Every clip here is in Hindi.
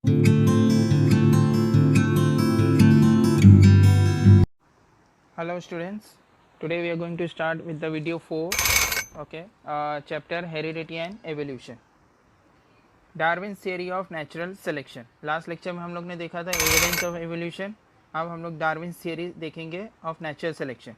Hello students, today we are going to start with the video 4, okay, chapter Heredity and Evolution. Darwin's theory of natural selection. Last lecture में हम लोग ने देखा था एविडेंस ऑफ एवोल्यूशन. अब हम लोग डार्विन्स थियरी देखेंगे of natural selection.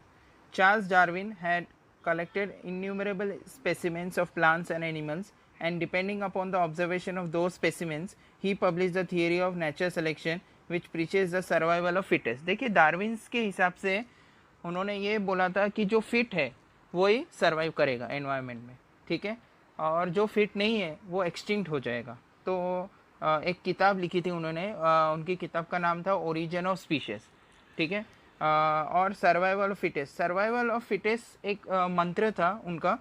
Charles Darwin had collected innumerable specimens of plants and animals, and depending upon the observation of those specimens he published the theory of natural selection which preaches the survival of fittest. देखिए डार्विन्स के हिसाब से उन्होंने ये बोला था कि जो फिट है वही सर्वाइव करेगा एनवायरनमेंट में, ठीक है, और जो फिट नहीं है वो एक्सटिंक्ट हो जाएगा. तो एक किताब लिखी थी उन्होंने, उनकी किताब का नाम था ओरिजिन ऑफ स्पीशीज, ठीक है. और survival of fittest, survival of fittest एक मंत्र था उनका,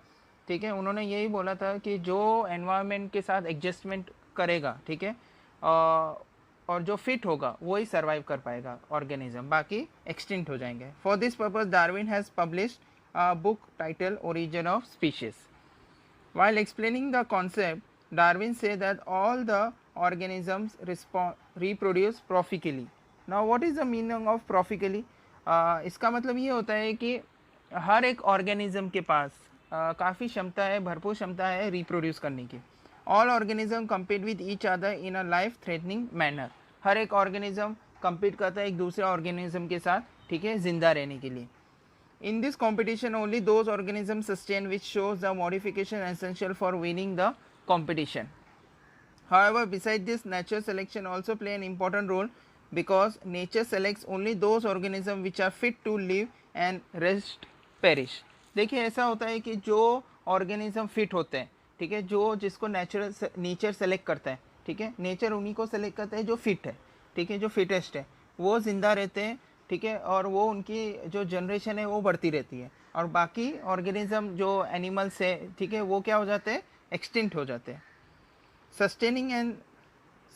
ठीक है. उन्होंने यही बोला था कि जो एनवायरनमेंट के साथ एडजस्टमेंट करेगा, ठीक है, और जो फिट होगा वही सर्वाइव कर पाएगा ऑर्गेनिज्म, बाकी एक्सटिंक्ट हो जाएंगे. For this purpose Darwin has published a book title origin of species. While explaining the concept, Darwin said that all the organisms reproduce prophically. Now, what is the meaning of prophically? इसका मतलब ये होता है कि हर एक ऑर्गेनिज्म के पास काफ़ी क्षमता है, भरपूर क्षमता है रिप्रोड्यूस करने की. All organism compete with each other in a life threatening manner. हर एक ऑर्गेनिज्म कम्पीट करता है एक दूसरे ऑर्गेनिज्म के साथ, ठीक है, जिंदा रहने के लिए. In this competition, only those organisms sustain which shows the modification essential for winning the competition. However, besides this, natural selection also play an important role because nature selects only those organisms which are fit to live and rest perish. देखिए ऐसा होता है कि जो ऑर्गेनिज्म फिट होते हैं, ठीक है, जो जिसको नेचर सेलेक्ट करता है, ठीक है, नेचर उन्हीं को सेलेक्ट करता है जो फिट है, ठीक है, जो फिटेस्ट है, वो जिंदा रहते हैं, ठीक है, और वो उनकी जो जनरेशन है वो बढ़ती रहती है, और बाकी ऑर्गेनिज्म जो एनिमल्स है, ठीक है, वो क्या हो जाते हैं, एक्सटिंक्ट हो जाते हैं. Sustaining and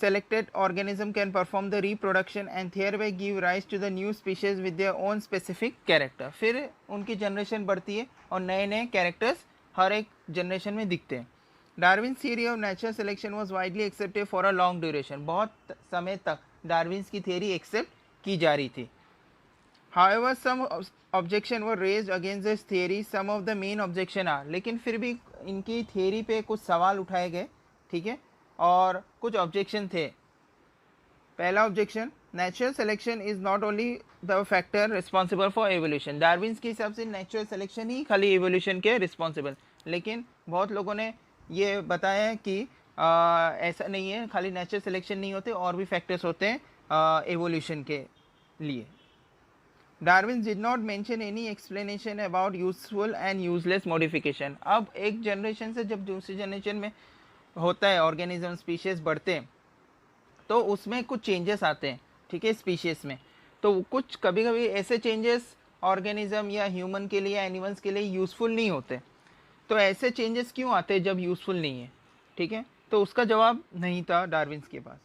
selected organism can perform the reproduction and thereby give rise to the new species with their own specific character. फिर उनकी जनरेशन बढ़ती है और नए नए कैरेक्टर्स हर एक जनरेशन में दिखते हैं. Darwin's theory of natural selection was widely accepted for a long duration. बहुत समय तक डार्विन्स की थियरी एक्सेप्ट की जा रही थी. However, some objection were raised against this theory. Some of the main objection are, लेकिन फिर भी इनकी थियरी पे कुछ सवाल उठाए गए, ठीक है, और कुछ ऑब्जेक्शन थे. पहला objection, natural selection is not only the factor responsible for evolution. Darwin's के हिसाब से नेचुरल सिलेक्शन ही खाली एवोल्यूशन के रिस्पॉन्सिबल, लेकिन बहुत लोगों ने ये बताया कि ऐसा नहीं है, खाली नेचुरल सिलेक्शन नहीं होते, और भी फैक्टर्स होते हैं एवोल्यूशन के लिए. Darwin did not mention any explanation about useful and useless modification. अब एक जनरेशन से जब दूसरी जनरेशन में होता है, ऑर्गेनिज्म स्पीशीज बढ़ते हैं, तो उसमें कुछ चेंजेस आते हैं, ठीक है, स्पीशीज में. तो कुछ कभी कभी ऐसे चेंजेस ऑर्गेनिज्म या ह्यूमन के लिए, एनिमल्स के लिए यूज़फुल नहीं होते. तो ऐसे चेंजेस क्यों आते हैं जब यूज़फुल नहीं है, ठीक है, तो उसका जवाब नहीं था डार्विन्स के पास.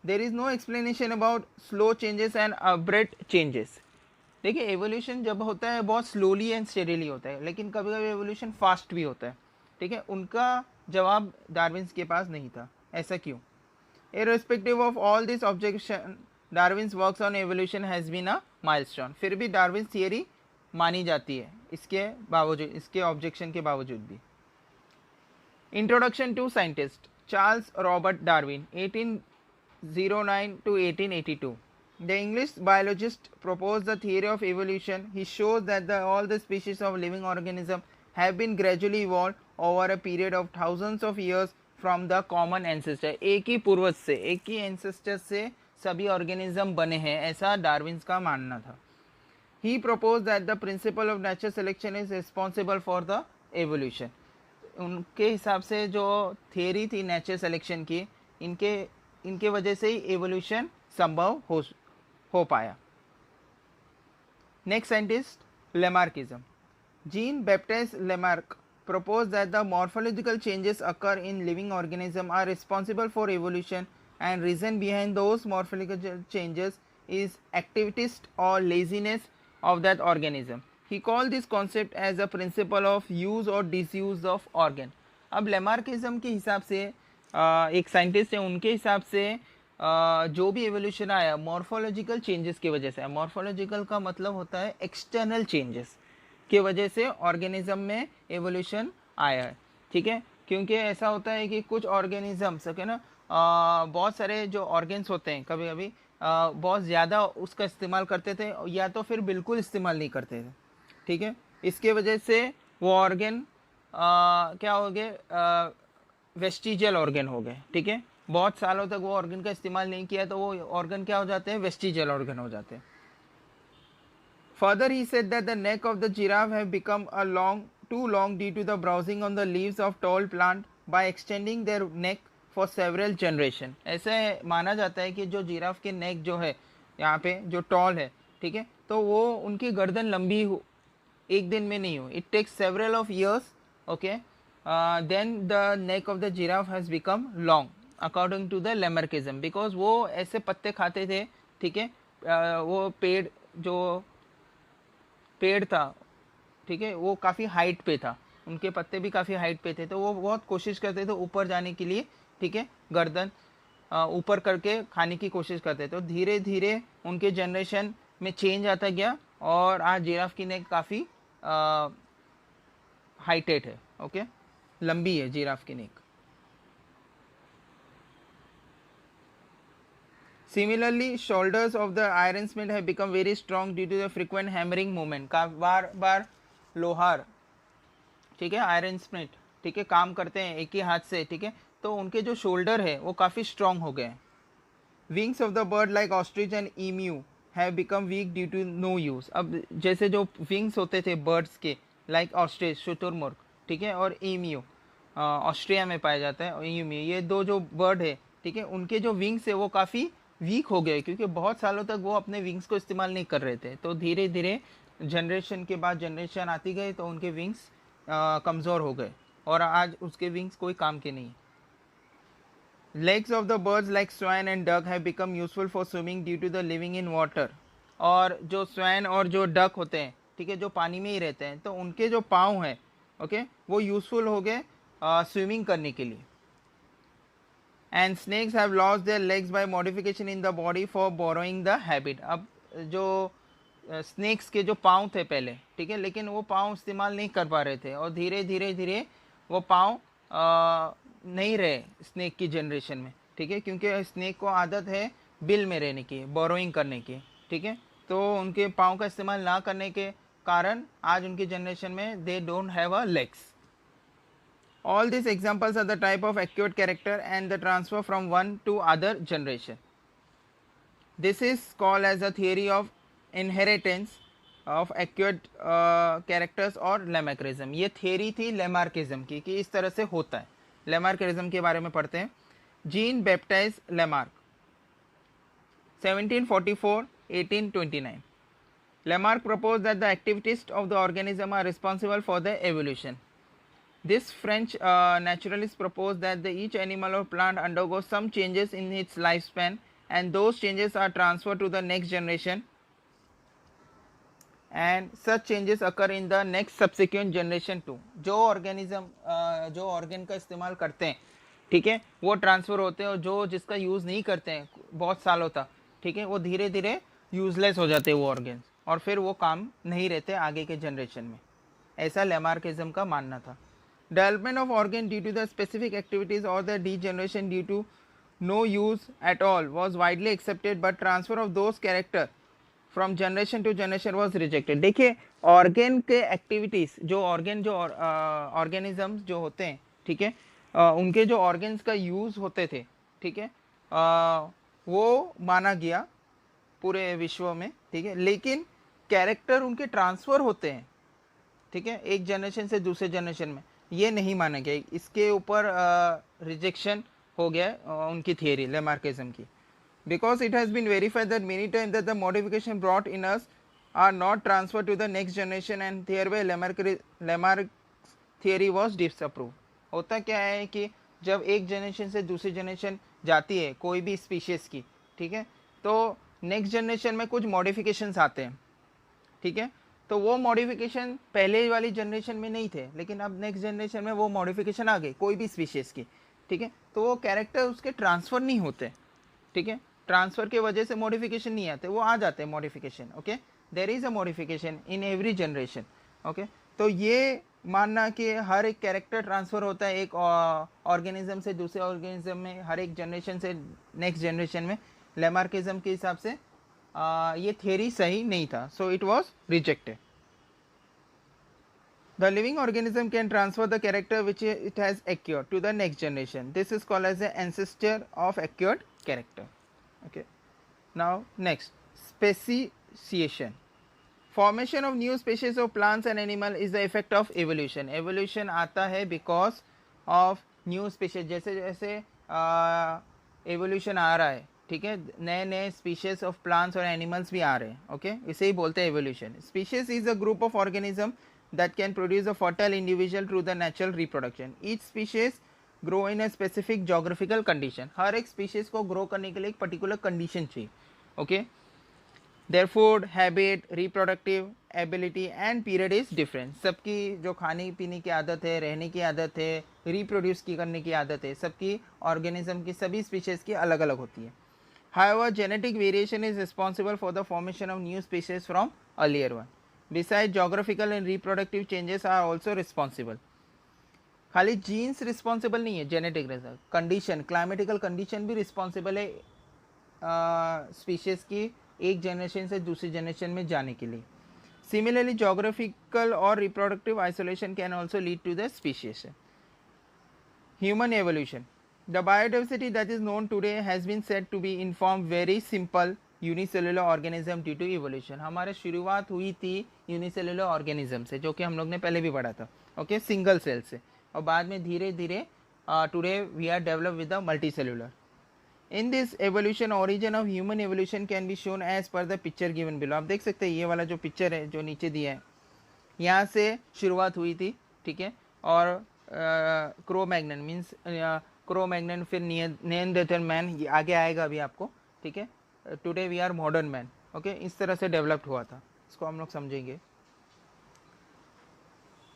There is no explanation about slow changes and abrupt changes. देखिए एवोल्यूशन जब होता है बहुत स्लोली एंड स्टेडीली होता है, लेकिन कभी कभी एवोल्यूशन फास्ट भी होता है, ठीक है. उनका जवाब डार्विन्स के पास नहीं था. ऐसा क्यों? Irrespective of all this objection, Darwin's works on evolution has been a milestone. फिर भी डार्विन्स थियरी मानी जाती है इसके बावजूद, इसके ऑब्जेक्शन के बावजूद भी. Introduction to scientist. Charles Robert Darwin 1809 to 1882. The English biologist proposed the theory of evolution. He shows that all the species of living organisms have been gradually evolved over a period of thousands of years from the common ancestor. एक ही पूर्वज से, एक ही ancestor से सभी organism बने हैं, ऐसा डार्विन्स का मानना था. He proposed that the principle of natural selection is responsible for the evolution. उनके हिसाब से जो थियरी थी नेचुरल सिलेक्शन की, इनके वजह से ही एवोल्यूशन संभव हो पाया. Next scientist, Lamarckism. Jean Baptiste Lamarck proposed that the morphological changes occur in living organisms are responsible for evolution, and reason behind those morphological changes is activity or laziness of that organism. He called this concept as a principle of use or disuse of organ. अब लेमार्किज्म के हिसाब से एक साइंटिस्ट है, उनके हिसाब से जो भी एवोल्यूशन आया मॉर्फोलॉजिकल चेंजेस की वजह से है। मॉर्फोलॉजिकल का मतलब होता है एक्सटर्नल चेंजेस की वजह से ऑर्गेनिज्म में एवोल्यूशन आया है, ठीक है। क्योंकि ऐसा होता है कि कुछ ऑर्गेनिजम्स ओके ना, बहुत सारे जो ऑर्गेन्स होते हैं कभी कभी बहुत ज़्यादा उसका इस्तेमाल करते थे या तो फिर बिल्कुल इस्तेमाल नहीं करते थे, ठीक है। इसके वजह से वो ऑर्गेन क्या हो गए, वेस्टिजियल ऑर्गन हो गए, ठीक है। बहुत सालों तक वो ऑर्गन का इस्तेमाल नहीं किया तो वो ऑर्गन क्या हो जाते हैं, वेस्टिजियल ऑर्गन हो जाते हैं। Further, he said that the neck of the giraffe have become too long due to the browsing on the leaves of tall plant by extending their neck for several generation. ऐसे माना जाता है कि जो जिराफ के नेक जो है यहाँ पे जो टॉल है, ठीक है, तो वो उनकी गर्दन लंबी हो एक दिन में नहीं हो, it takes several of years, okay, then the neck of the giraffe has become long according to the Lamarckism, because वो ऐसे पत्ते खाते थे, ठीक है, वो पेड़ था, ठीक है, वो काफ़ी हाइट पे था, उनके पत्ते भी काफ़ी हाइट पे थे, तो वो बहुत कोशिश करते थे ऊपर जाने के लिए, ठीक है, गर्दन ऊपर करके खाने की कोशिश करते थे। तो धीरे धीरे उनके जनरेशन में चेंज आता गया और आज जिराफ की नेक काफ़ी हाइटेड है, ओके, लंबी है जिराफ की नेक। Similarly, shoulders of the iron smith have become very strong due to the frequent hammering movement. का बार बार लोहार, ठीक है, आयरन स्मिथ, ठीक है, काम करते हैं एक ही हाथ से, ठीक है, तो उनके जो शोल्डर है वो काफ़ी स्ट्रांग हो गए। Wings of the bird like ostrich and emu have become weak due to no use. अब जैसे जो विंग्स होते थे बर्ड्स के, लाइक ऑस्ट्रिच शुतुरमुर्ग, ठीक है, और ईम्यू ऑस्ट्रिया में पाया जाता है, और ईम्यू, ये दो जो बर्ड है, ठीक है, उनके जो विंग्स है वो काफ़ी वीक हो गए क्योंकि बहुत सालों तक वो अपने विंग्स को इस्तेमाल नहीं कर रहे थे। तो धीरे धीरे जनरेशन के बाद जनरेशन आती गई तो उनके विंग्स कमज़ोर हो गए और आज उसके विंग्स कोई काम के नहीं। Legs of the birds like swan and duck have become useful for swimming due to the living in water. और जो स्वैन और जो डक होते हैं, ठीक है, जो पानी में ही रहते हैं, तो उनके जो पाँव हैं, ओके, वो यूजफुल हो गए स्विमिंग करने के लिए। And snakes have lost their legs by modification in the body for burrowing the habit. अब जो स्नेक्स के जो पाँव थे पहले, ठीक है, लेकिन वो पाँव इस्तेमाल नहीं कर पा रहे थे और धीरे धीरे धीरे वो पाँव नहीं रहे स्नेक की जनरेशन में, ठीक है, क्योंकि स्नेक को आदत है बिल में रहने की, बोरोइंग करने की, ठीक है, तो उनके पाँव का इस्तेमाल ना करने के कारण आज उनकी जनरेशन में they don't have a legs. All these examples are the type of acquired character and the transfer from one to other generation. This is called as a theory of inheritance of acquired characters और लेमार्किज्म। ये थियरी थी लेमार्किज्म की कि इस तरह से होता है। लेमार्किज्म के बारे में पढ़ते हैं। Gene baptise Lamarck 1744-1829। Lamarck proposed that the activities of the organism are responsible for the evolution. This French naturalist proposed that each animal or plant undergoes some changes in its lifespan and those changes are transferred to the next generation and such changes occur in the next subsequent generation too. जो ऑर्गेनिज्म जो ऑर्गन का इस्तेमाल करते हैं, ठीक है, वो ट्रांसफ़र होते हैं और जो जिसका यूज़ नहीं करते हैं बहुत सालों तक, ठीक है, वो धीरे धीरे यूजलेस हो जाते हैं वो ऑर्गन्स और फिर वो काम नहीं रहते आगे के जनरेशन में। ऐसा लेमार्किज्म का मानना था। Development of organ due to the specific activities or the degeneration due to no use at all was widely accepted, but transfer of those character from generation to generation was rejected. देखिए ऑर्गन के एक्टिविटीज़, जो ऑर्गन जो ऑर्गेनिजम्स जो होते हैं, ठीक है, उनके जो ऑर्गन्स का यूज़ होते थे, ठीक है, वो माना गया पूरे विश्व में, ठीक है, लेकिन कैरेक्टर उनके ट्रांसफ़र होते हैं, ठीक है, एक जनरेशन से दूसरे जनरेशन में, ये नहीं माना गया। इसके ऊपर रिजेक्शन हो गया उनकी थियरी लेमार्किज्म की, because it has been verified that many time that the modification brought in us are not transfer to the next generation and thereby Lamarck theory was disapprove. होता क्या है कि जब एक जनरेशन से दूसरी जनरेशन जाती है कोई भी स्पीशीज़ की, ठीक है, तो नेक्स्ट जनरेशन में कुछ मॉडिफिकेशंस आते हैं, ठीक है, तो वो मॉडिफिकेशन पहले वाली जनरेशन में नहीं थे, लेकिन अब नेक्स्ट जनरेशन में वो मॉडिफिकेशन आ गए कोई भी स्पीशीज़ की, ठीक है, तो वो कैरेक्टर उसके ट्रांसफ़र नहीं होते, ठीक है, ट्रांसफर के वजह से मॉडिफिकेशन नहीं आते, वो आ जाते हैं modification. Okay, there is a modification in every generation. Okay, तो ये मानना कि हर एक कैरेक्टर ट्रांसफर होता है एक ऑर्गेनिज्म से दूसरे ऑर्गेनिज्म में, हर एक जनरेशन से नेक्स्ट जनरेशन में, लेमार्किज्म के हिसाब से ये थियरी सही नहीं था, so it was rejected. The living organism can transfer the character which it has acquired to the next generation. This is called as the ancestor of acquired character. Okay. Now next, speciation. Formation of new species of plants and animal is the effect of evolution. Evolution आता है because of new species. जैसे जैसे evolution आ रहा है, ठीक है, नए नए species of plants और animals भी आ रहे हैं। ओके, इसे ही बोलते हैं evolution. Species is a group of organism that can produce a fertile individual through the natural reproduction. Each species grow in a specific geographical condition. हर एक species को grow करने के लिए एक particular condition चाहिए। Okay, their food, habit, reproductive ability and period is different. सबकी जो खाने पीने की आदत है, रहने की आदत है, reproduce की करने की आदत है, सबकी organism की सभी species की अलग अलग होती है। However, genetic variation is responsible for the formation of new species from earlier one. Besides, geographical and reproductive changes are also responsible. खाली जीन्स रिस्पॉन्सिबल नहीं है genetic result, condition, climatical condition भी रिस्पॉन्सिबल है स्पीशीज की एक जनरेशन से दूसरी जनरेशन में जाने के लिए। सिमिलरली जोग्राफिकल और reproductive isolation can also lead to the species. Human evolution. The biodiversity that is known today has been said to be in form very simple unicellular organism due to evolution. हमारे शुरुआत हुई थी यूनिसेलुलर ऑर्गेनिज्म से, जो कि हम लोग ने पहले भी पढ़ा था, ओके, सिंगल सेल से, और बाद में धीरे धीरे today we are develop with the multi cellular. In this evolution origin of human evolution can be shown as per the picture given below. आप देख सकते हैं ये वाला जो पिक्चर है जो नीचे दिया है, यहाँ से शुरुआत हुई थी, ठीक है, और क्रो-मैग्नन मीन्स क्रो-मैग्नन, फिर निएंडरथल मैन आगे आएगा अभी आपको, ठीक है. Today we are modern man, okay, इस तरह से डेवलप्ड हुआ था, इसको हम लोग समझेंगे.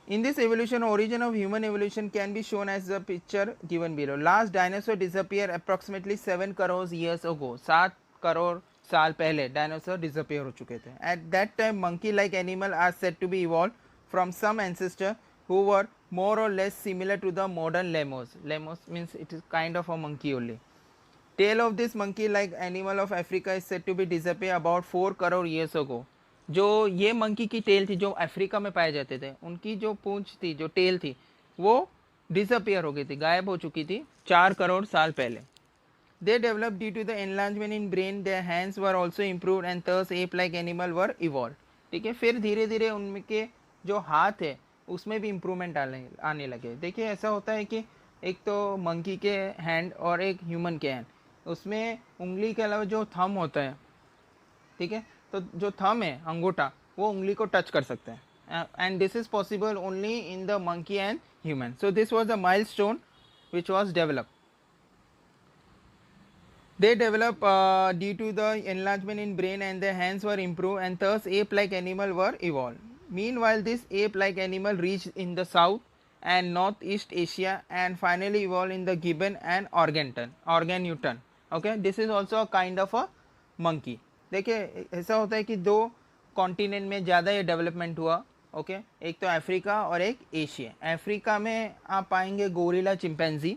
In this evolution, origin of human evolution can be shown as the picture given below. Last dinosaur disappeared approximately 7 crore years ago. 7 crore साल पहले डायनासोर डिसअपियर हो चुके थे. At that time, monkey-like animals are said to be evolved from some ancestor who were more or less similar to the modern lemurs. Lemurs means it is kind of a monkey only. Tail of this monkey-like animal of Africa is said to be disappear about 4 crore years ago. जो ये मंकी की टेल थी जो अफ्रीका में पाए जाते थे, उनकी जो पूंछ थी, जो टेल थी, वो डिसअपियर हो गई थी, गायब हो चुकी थी 4 करोड़ साल पहले. They develop due to the enlargement in brain. There hands were also improved and thus ape like animal were evolve. ठीक है, फिर धीरे धीरे उनके जो हाथ है उसमें भी इम्प्रूवमेंट आने लगे. देखिए ऐसा होता है कि एक तो मंकी के हैंड और एक ह्यूमन के हैंड, उसमें उंगली के अलावा जो थंब होता है, ठीक है, तो जो थंब है, अंगूठा, वो उंगली को टच कर सकते हैं. And this is possible only in the monkey and human. So this was the milestone which was developed. They developed due to the enlargement in brain and their hands were improved and thus ape-like animal were evolved. Meanwhile, this ape-like animal reached in the South and Northeast Asia and finally evolved in the gibbon and orangoutan. Okay, this is also a kind of a monkey. देखिए ऐसा होता है कि दो कॉन्टिनेंट में ज़्यादा ये डेवलपमेंट हुआ. ओके, एक तो अफ्रीका और एक एशिया. अफ्रीका में आप पाएंगे गोरिल्ला चिंपैंजी,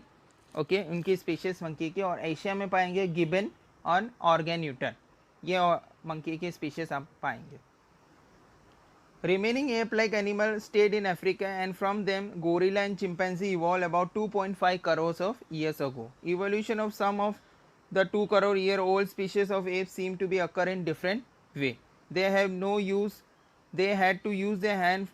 ओके, उनकी स्पीशीज मंकी की, और एशिया में पाएंगे गिबन और ऑर्गेन्यूटन, ये मंकी की स्पीशीज आप पाएंगे. Remaining ape like animal stayed in Africa and from them gorilla and chimpanzee evolve about 2.5 crore of years ago. Evolution of some of the 2 crore year old species of apes seem to be occur in different way. They had to use their hand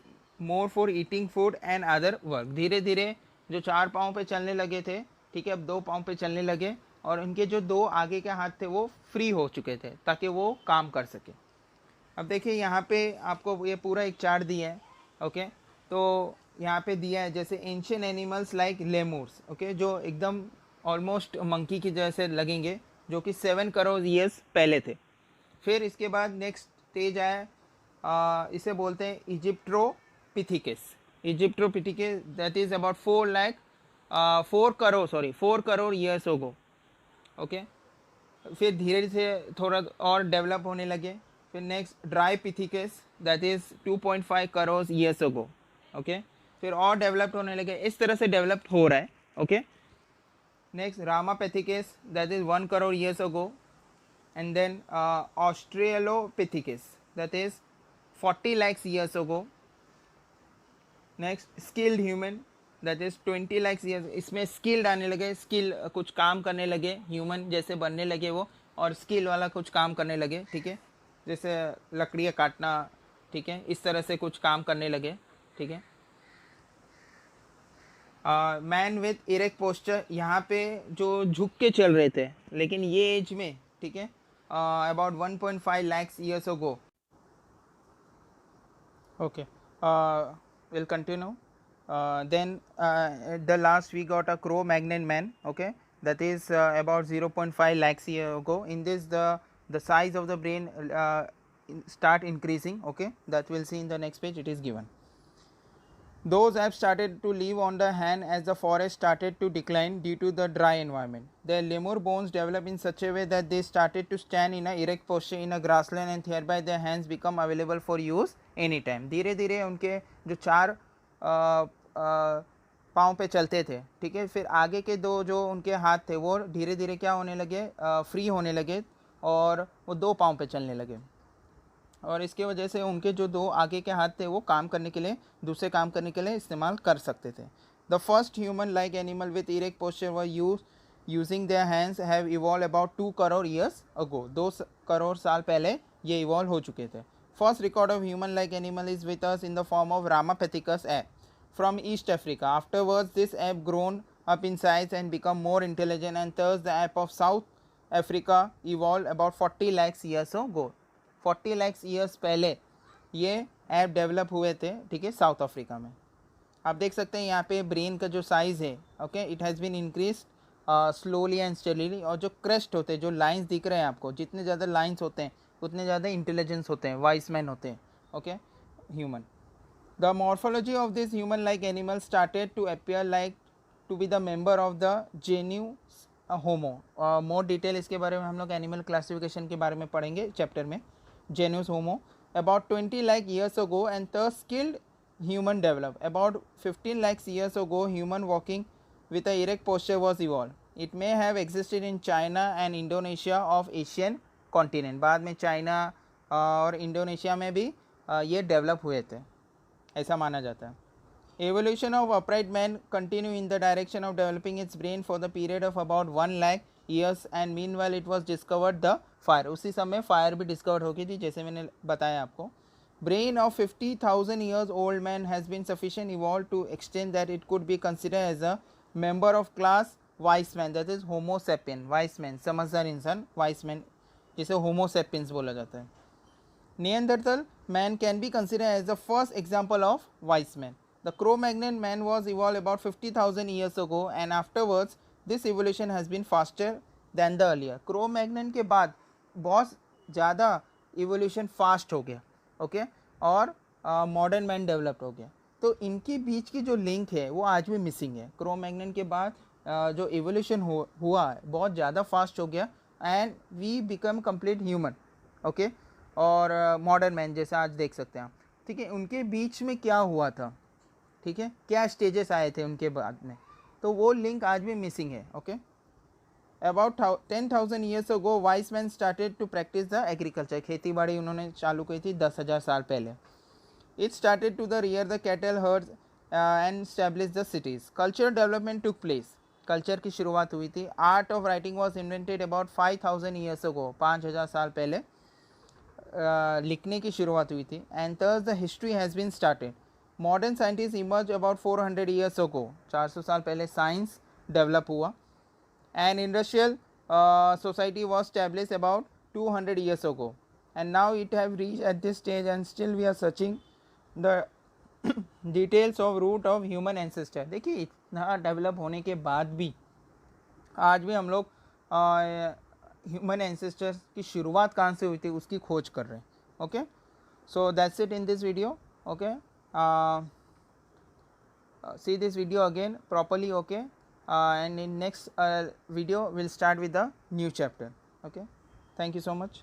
more for eating food and other work. धीरे धीरे जो 4 पाँव पे चलने लगे थे, ठीक है, अब 2 पाँव पे चलने लगे, और उनके जो 2 आगे के हाथ थे वो फ्री हो चुके थे ताकि वो काम कर सके. अब देखिए यहाँ पे आपको ये पूरा एक चार्ट दिया है, ओके, तो यहाँ पे दिया है जैसे एंशिएंट एनिमल्स लाइक लेमूर्स, ओके, जो एकदम ऑलमोस्ट मंकी की जैसे लगेंगे, जो कि 7 करोड़ ईयर्स पहले थे. फिर इसके बाद नेक्स्ट स्टेज आया, इसे बोलते हैं Aegyptopithecus. That is about 4 crore years ago. Okay, फिर धीरे से थोड़ा और डेवलप होने लगे। फिर next Dryopithecus that is 2.5 crore years ago. Okay, फिर और डेवलप्ड होने लगे, इस तरह से डेवलप्ड हो रहा है। Okay, next Ramapithecus that is 1 crore years ago, and then Australopithecus that is 40 lakhs years ago. Next skilled human that is 20 lakhs years। इसमें skilled आने लगे, skill कुछ काम करने लगे, human जैसे बनने लगे वो, और skill वाला कुछ काम करने लगे। ठीक है, जैसे लकड़ियाँ काटना, ठीक है, इस तरह से कुछ काम करने लगे। ठीक है, मैन विथ इरेक्ट पोस्चर, यहाँ पे जो झुक के चल रहे थे, लेकिन ये एज में, ठीक है, about 1.5 lakhs years ago. Okay, we'll continue. Then at the last we got a Cro-Magnon man. Okay, that is about 0.5 lakhs years ago. In this the size of the brain start increasing. Okay, that we'll see in the next page. It is given. Those have started to live on the hand as the forest started to decline due to the dry environment. Their lemur bones developed in such a way that they started to stand in a erect posture in a grassland, and thereby their hands become available for use any time. धीरे धीरे उनके जो चार पाँव पे चलते थे, ठीक है, फिर आगे के दो जो उनके हाथ थे वो धीरे धीरे क्या होने लगे, फ्री होने लगे, और वो दो पाँव पे चलने लगे, और इसके वजह से उनके जो दो आगे के हाथ थे वो काम करने के लिए, दूसरे काम करने के लिए इस्तेमाल कर सकते थे। The first human like animal with erect posture were using their hands have evolve about 2 crore years ago. 2 crore साल पहले ये इवॉल्व हो चुके थे। First record of human like animal is with us in the form of Ramapithecus ape from East Africa. Afterwards this ape grown up in size and become more intelligent, and thus the ape of South Africa evolved about 40 lakhs years ago. 40 lakhs years पहले ये ऐप डेवलप हुए थे, ठीक है, साउथ अफ्रीका में। आप देख सकते हैं यहाँ पे ब्रेन का जो साइज़ है, okay, it has been increase slowly and steadily, और जो क्रेस्ट होते हैं, जो लाइंस दिख रहे हैं आपको, जितने ज़्यादा लाइंस होते हैं उतने ज़्यादा इंटेलिजेंस होते हैं, वाइस मैन होते हैं। Okay, human. The morphology of this human like animal started to appear like to be the member of the genus Homo. More detail इसके बारे में हम लोग एनिमल क्लासिफिकेशन के बारे में पढ़ेंगे चैप्टर में। Genus Homo about 20 lakh years ago, and thus skilled human developed. About 15 lakhs years ago, human walking with a erect posture was evolved. It may have existed in China and Indonesia of Asian continent. बाद में चाइना और इंडोनेशिया में भी ये डेवलप हुए थे, ऐसा माना जाता है। Evolution of upright man continue in the direction of developing its brain for the period of about 1 lakh years, and meanwhile it was discovered the fire. उसी समय फायर भी डिस्कवर हो गई थी, जैसे मैंने बताया आपको। Brain of 50,000 years old man has been sufficient evolve to extend that it could be consider as a member of class wise man, that is Homo sapien. Wise man समझदार इंसान, वाइस मैन जिसे होमो सेपियंस बोला जाता है। Neanderthal man can be consider as the first example of wise man. The Cro-Magnon man was evolve about 50,000 years ago, and afterwards this evolution has been faster than the earlier. Cro-Magnon के बाद बहुत ज़्यादा इवोल्यूशन फास्ट हो गया, ओके, और मॉडर्न मैन डेवलप हो गया। तो इनके बीच की जो लिंक है वो आज भी मिसिंग है। क्रो-मैग्नन के बाद जो इवोल्यूशन हुआ है बहुत ज़्यादा फास्ट हो गया, and we become complete human, okay, और मॉडर्न मैन जैसे आज देख सकते हैं आप, ठीक है। उनके बीच में क्या हुआ था, ठीक है, क्या स्टेजेस आए थे उनके बाद में, तो वो लिंक आज भी मिसिंग है। Okay, About 10,000 years ago, wise men started to practice the agriculture. खेती बाड़ी उन्होंने चालू की थी 10,000 साल पहले। It started to the rear the cattle herds and establish the cities. Cultural development took place. Culture की शुरुआत हुई थी। Art of writing was invented about 5,000 years ago. 5,000 साल पहले लिखने की शुरुआत हुई थी। And thus the history has been started. Modern scientists emerged about 400 years ago. 400 साल पहले साइंस डेवलप हुआ। An industrial society was established about 200 years ago, and now it have reached at this stage, and still we are searching the details of root of human ancestor। देखिए इतना डेवलप होने के बाद भी आज भी हम लोग ह्यूमन एंसेस्टर्स की शुरुआत कहाँ से हुई थी उसकी खोज कर रहे हैं। Okay, so that's it in this video. Okay, see this video again properly, okay, and in next video we'll start with the new chapter. Okay, thank you so much.